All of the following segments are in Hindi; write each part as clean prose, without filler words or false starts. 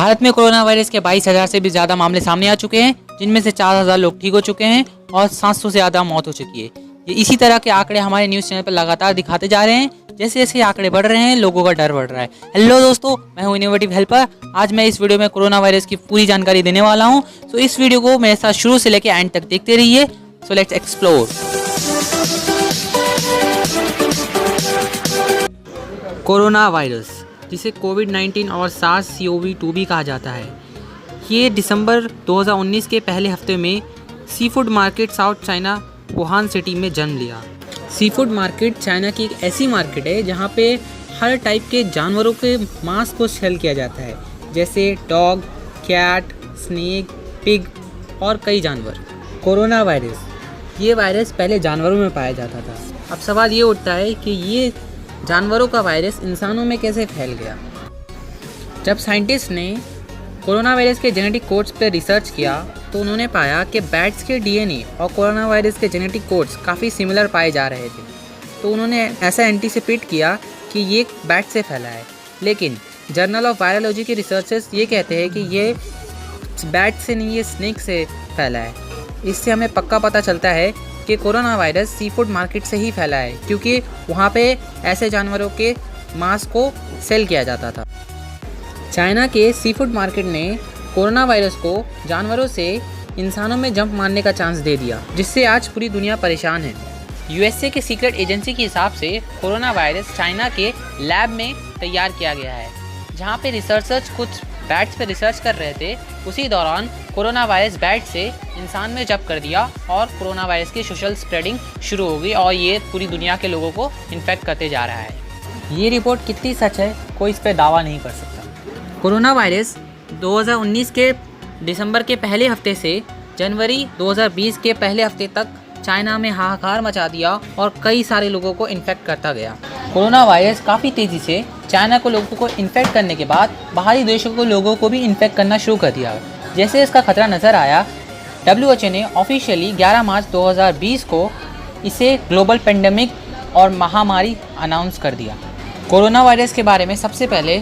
भारत में कोरोना वायरस के 22,000 से भी ज़्यादा मामले सामने आ चुके हैं, जिनमें से 4,000 लोग ठीक हो चुके हैं और 700 से ज़्यादा मौत हो चुकी है। ये इसी तरह के आंकड़े हमारे न्यूज़ चैनल पर लगातार दिखाते जा रहे हैं। जैसे जैसे आंकड़े बढ़ रहे हैं, लोगों का डर बढ़ रहा है। हेलो दोस्तों, मैं हूं इनोवेटिव हेल्पर। आज मैं इस वीडियो में कोरोना वायरस की पूरी जानकारी देने वाला हूं, तो इस वीडियो को मेरे साथ शुरू से लेकर एंड तक देखते रहिए। So let's explore. Corona virus, जिसे कोविड-19 और SARS-CoV-2 भी कहा जाता है, ये दिसंबर 2019 के पहले हफ्ते में seafood market south China Wuhan city में जन्म लिया। सी फूड मार्केट चाइना की एक ऐसी मार्केट है जहाँ पे हर टाइप के जानवरों के मांस को सेल किया जाता है, जैसे डॉग, कैट, स्नेक, पिग और कई जानवर। कोरोना वायरस, ये वायरस पहले जानवरों में पाया जाता था। अब सवाल ये उठता है कि ये जानवरों का वायरस इंसानों में कैसे फैल गया। जब साइंटिस्ट ने कोरोना वायरस के जेनेटिक कोड्स पर रिसर्च किया तो उन्होंने पाया कि बैट्स के डीएनए और कोरोना वायरस के जेनेटिक कोड्स काफ़ी सिमिलर पाए जा रहे थे। तो उन्होंने ऐसा एंटीसिपेट किया कि ये बैट से फैला है। लेकिन जर्नल ऑफ वायरोलॉजी के रिसर्चर्स ये कहते हैं कि ये बैट से नहीं, ये स्नेक से फैला है। इससे हमें पक्का पता चलता है कि coronavirus seafood market से ही फैला है, क्योंकि वहाँ पे ऐसे जानवरों के मांस को सेल किया जाता था। चाइना के सी फूड मार्केट ने कोरोना वायरस को जानवरों से इंसानों में जंप मारने का चांस दे दिया, जिससे आज पूरी दुनिया परेशान है। यूएसए के सीक्रेट एजेंसी के हिसाब से कोरोना वायरस चाइना के लैब में तैयार किया गया है, जहाँ पे रिसर्चर्स कुछ बैट्स पे रिसर्च कर रहे थे। उसी दौरान कोरोना वायरस बैट से इंसान में जंप कर दिया और कोरोना वायरस की सोशल स्प्रेडिंग शुरू हो गई और ये पूरी दुनिया के लोगों को इन्फेक्ट करते जा रहा है। ये रिपोर्ट कितनी सच है, कोई इस पर दावा नहीं कर सकता। कोरोना वायरस 2019 के दिसंबर के पहले हफ्ते से जनवरी 2020 के पहले हफ्ते तक चाइना में हाहाकार मचा दिया और कई सारे लोगों को इन्फेक्ट करता गया। कोरोना वायरस काफ़ी तेज़ी से चाइना को लोगों को इन्फेक्ट करने के बाद बाहरी देशों को लोगों को भी इन्फेक्ट करना शुरू कर दिया। जैसे इसका खतरा नज़र आया, WHO ने ऑफिशियली 11 मार्च 2020 को इसे ग्लोबल पेंडेमिक और महामारी अनाउंस कर दिया। कोरोना वायरस के बारे में सबसे पहले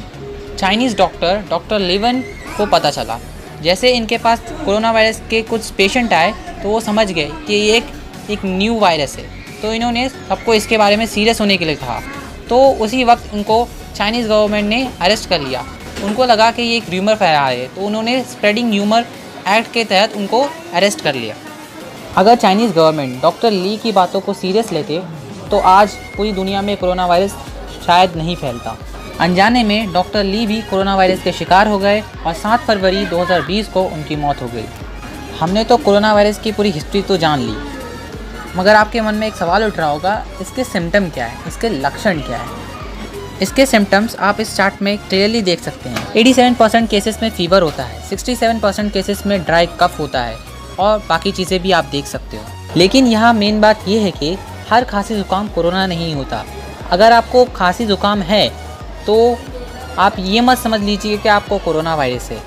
चाइनीज़ डॉक्टर लीवन को पता चला। जैसे इनके पास कोरोना वायरस के कुछ पेशेंट आए तो वो समझ गए कि ये एक न्यू वायरस है, तो इन्होंने सबको इसके बारे में सीरियस होने के लिए कहा। तो उसी वक्त उनको चाइनीज़ गवर्नमेंट ने अरेस्ट कर लिया। उनको लगा कि ये एक र्यूमर फैला है, तो उन्होंने स्प्रेडिंग र्यूमर एक्ट के तहत उनको अरेस्ट कर लिया। अगर चाइनीज़ गवर्नमेंट डॉक्टर ली की बातों को सीरियस लेते तो आज पूरी दुनिया में कोरोना वायरस शायद नहीं फैलता। अनजाने में डॉक्टर ली भी कोरोना वायरस के शिकार हो गए और 7 फरवरी 2020 को उनकी मौत हो गई। हमने तो कोरोना वायरस की पूरी हिस्ट्री तो जान ली, मगर आपके मन में एक सवाल उठ रहा होगा, इसके सिम्टम क्या है, इसके लक्षण क्या है। इसके सिम्टम्स आप इस चार्ट में क्लियरली देख सकते हैं। 87% केसेस में फीवर होता है, 67% केसेस में ड्राई कफ होता है और बाकी चीज़ें भी आप देख सकते हो। लेकिन यहाँ मेन बात ये है कि हर खांसी ज़ुकाम कोरोना नहीं होता। अगर आपको खांसी ज़ुकाम है तो आप ये मत समझ लीजिए कि आपको कोरोना वायरस है।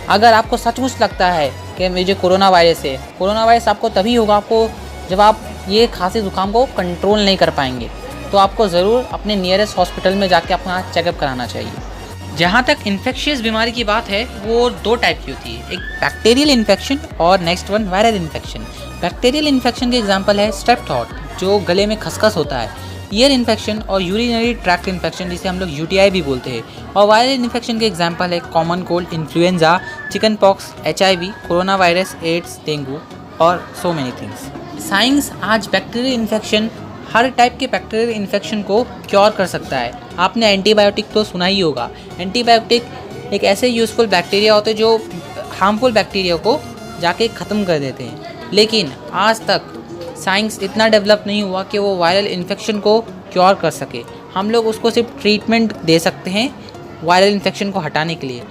अगर आपको सचमुच लगता है कि मुझे कोरोना वायरस है, कोरोना वायरस आपको तभी होगा आपको जब आप ये खांसी ज़ुकाम को कंट्रोल नहीं कर पाएंगे, तो आपको ज़रूर अपने नियरेस्ट हॉस्पिटल में जाके अपना चेकअप कराना चाहिए। जहाँ तक इन्फेक्शियस बीमारी की बात है, वो 2 टाइप की होती है, एक बैक्टीरियल इन्फेक्शन और next one viral infection. Bacterial infection के एग्जाम्पल है स्ट्रेप थ्रोट, जो गले में खसखस होता है, ईयर इन्फेक्शन और यूरिनरी ट्रैक्ट इन्फेक्शन, जिसे हम लोग UTI भी बोलते हैं। और वायरल इन्फेक्शन के एग्जाम्पल है common cold, influenza, chickenpox, HIV, coronavirus, AIDS, dengue और सो मेनी थिंग्स। साइंस आज बैक्टीरियल इन्फेक्शन, हर टाइप के बैक्टीरियल इन्फेक्शन को क्योर कर सकता है। आपने एंटीबायोटिक तो सुना ही होगा। एंटीबायोटिक एक ऐसे यूज़फुल बैक्टीरिया होते हैं जो हार्मफुल बैक्टीरिया को जाके ख़त्म कर देते हैं। लेकिन आज तक साइंस इतना डेवलप नहीं हुआ कि वो वायरल इन्फेक्शन को क्योर कर सके। हम लोग उसको सिर्फ ट्रीटमेंट दे सकते हैं वायरल इन्फेक्शन को हटाने के लिए।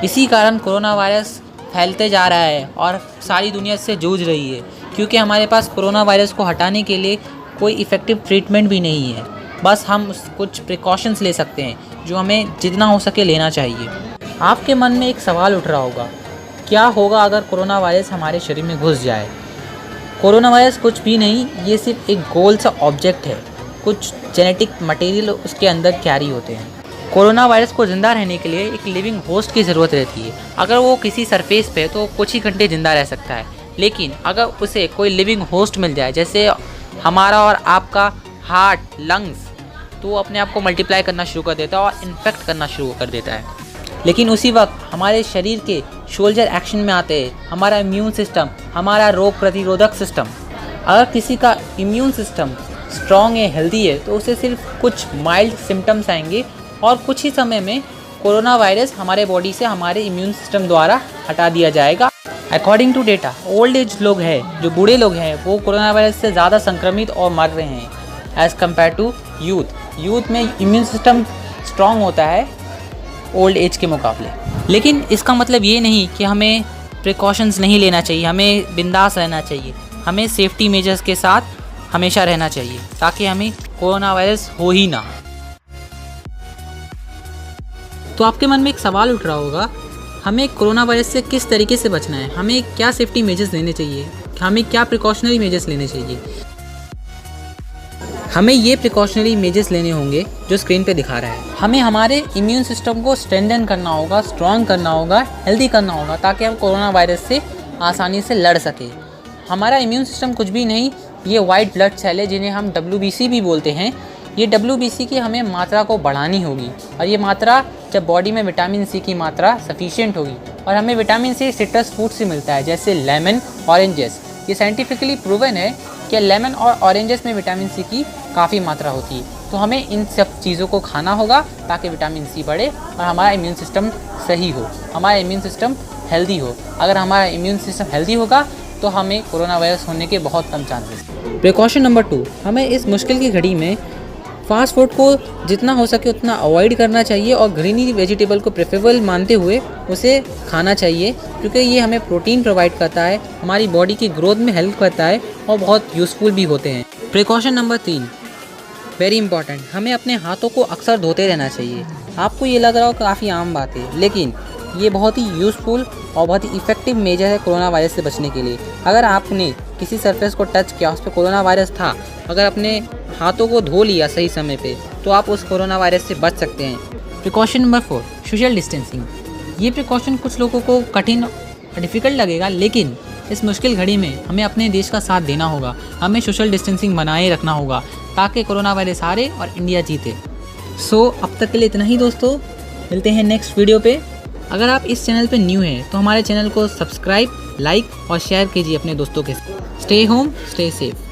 इसी कारण कोरोना वायरस फैलते जा रहा है और सारी दुनिया इससे जूझ रही है, क्योंकि हमारे पास कोरोना वायरस को हटाने के लिए कोई इफ़ेक्टिव ट्रीटमेंट भी नहीं है। बस हम कुछ प्रिकॉशंस ले सकते हैं जो हमें जितना हो सके लेना चाहिए। आपके मन में एक सवाल उठ रहा होगा, क्या होगा अगर कोरोना वायरस हमारे शरीर में घुस जाए। कोरोना वायरस कुछ भी नहीं, ये सिर्फ एक गोल सा ऑब्जेक्ट है। कुछ जेनेटिक मटेरियल उसके अंदर कैरी होते हैं। कोरोना वायरस को ज़िंदा रहने के लिए एक लिविंग होस्ट की ज़रूरत रहती है। अगर वो किसी सरफेस पे तो कुछ ही घंटे ज़िंदा रह सकता है, लेकिन अगर उसे कोई लिविंग होस्ट मिल जाए, जैसे हमारा और आपका हार्ट, लंग्स, तो वो अपने आप को मल्टीप्लाई करना शुरू कर देता है और इन्फेक्ट करना शुरू कर देता है। लेकिन उसी वक्त हमारे शरीर के सोल्जर एक्शन में आते हैं, हमारा इम्यून सिस्टम, हमारा रोग प्रतिरोधक सिस्टम। अगर किसी का इम्यून सिस्टम स्ट्रॉन्ग है, हेल्दी है, तो उसे सिर्फ कुछ माइल्ड सिम्टम्स आएंगे और कुछ ही समय में कोरोना वायरस हमारे बॉडी से हमारे इम्यून सिस्टम द्वारा हटा दिया जाएगा। According to data, old age लोग हैं, जो बूढ़े लोग हैं, वो कोरोना वायरस से ज़्यादा संक्रमित और मर रहे हैं एज़ कम्पेयर टू यूथ में इम्यून सिस्टम स्ट्रॉन्ग होता है ओल्ड एज के मुकाबले। लेकिन इसका मतलब ये नहीं कि हमें प्रिकॉशंस नहीं लेना चाहिए, हमें बिंदास रहना चाहिए, हमें सेफ्टी मेजर्स के साथ हमेशा रहना चाहिए ताकि हमें कोरोना वायरस हो ही ना। तो आपके मन में एक सवाल उठ रहा होगा, हमें कोरोना वायरस से किस तरीके से बचना है, हमें क्या सेफ्टी मेजर्स लेने चाहिए, हमें क्या प्रिकॉशनरी मेजर्स लेने चाहिए। हमें ये प्रिकॉशनरी मेजर्स लेने होंगे जो स्क्रीन पे दिखा रहा है। हमें हमारे इम्यून सिस्टम को स्ट्रेंथन करना होगा, स्ट्रॉन्ग करना होगा, हेल्दी करना होगा, ताकि हम कोरोना वायरस से आसानी से लड़ सकें। हमारा इम्यून सिस्टम कुछ भी नहीं, ये वाइट ब्लड सेल है जिन्हें हम WBC भी बोलते हैं। ये WBC की हमें मात्रा को बढ़ानी होगी, और ये मात्रा जब बॉडी में विटामिन C की मात्रा सफिशिएंट होगी, और हमें विटामिन C सिट्रस फ्रूट से मिलता है, जैसे लेमन, ऑरेंजेस। ये साइंटिफिकली प्रूवन है कि लेमन और ऑरेंजेस में विटामिन C की काफ़ी मात्रा होती है। तो हमें इन सब चीज़ों को खाना होगा ताकि विटामिन C बढ़े और हमारा इम्यून सिस्टम सही हो, हमारा इम्यून सिस्टम हेल्दी हो। अगर हमारा इम्यून सिस्टम हेल्दी होगा तो हमें कोरोना वायरस होने के बहुत कम चांसेस। प्रिकॉशन नंबर 2, हमें इस मुश्किल की घड़ी में फास्ट फूड को जितना हो सके उतना अवॉइड करना चाहिए और ग्रीनी वेजिटेबल को प्रेफरेबल मानते हुए उसे खाना चाहिए, क्योंकि ये हमें प्रोटीन प्रोवाइड करता है, हमारी बॉडी की ग्रोथ में हेल्प करता है और बहुत यूज़फुल भी होते हैं। प्रिकॉशन नंबर 3, वेरी इंपॉर्टेंट, हमें अपने हाथों को अक्सर धोते रहना चाहिए। आपको ये लग रहा हो काफ़ी आम बात है, लेकिन ये बहुत ही यूज़फुल और बहुत ही इफ़ेक्टिव मेजर है कोरोना वायरस से बचने के लिए। अगर आपने किसी सरफेस को टच किया, उस पर कोरोना वायरस था, अगर अपने हाथों को धो लिया सही समय पे, तो आप उस कोरोना वायरस से बच सकते हैं। Precaution number 4, social distancing. ये प्रिकॉशन कुछ लोगों को कठिन और डिफ़िकल्ट लगेगा, लेकिन इस मुश्किल घड़ी में हमें अपने देश का साथ देना होगा, हमें सोशल डिस्टेंसिंग बनाए रखना होगा ताकि कोरोना वायरस हारे और इंडिया जीते। सो अब तक के लिए इतना ही दोस्तों, मिलते हैं नेक्स्ट वीडियो पे। अगर आप इस चैनल पे न्यू हैं तो हमारे चैनल को सब्सक्राइब, लाइक और शेयर कीजिए अपने दोस्तों के साथ। Stay home, stay safe.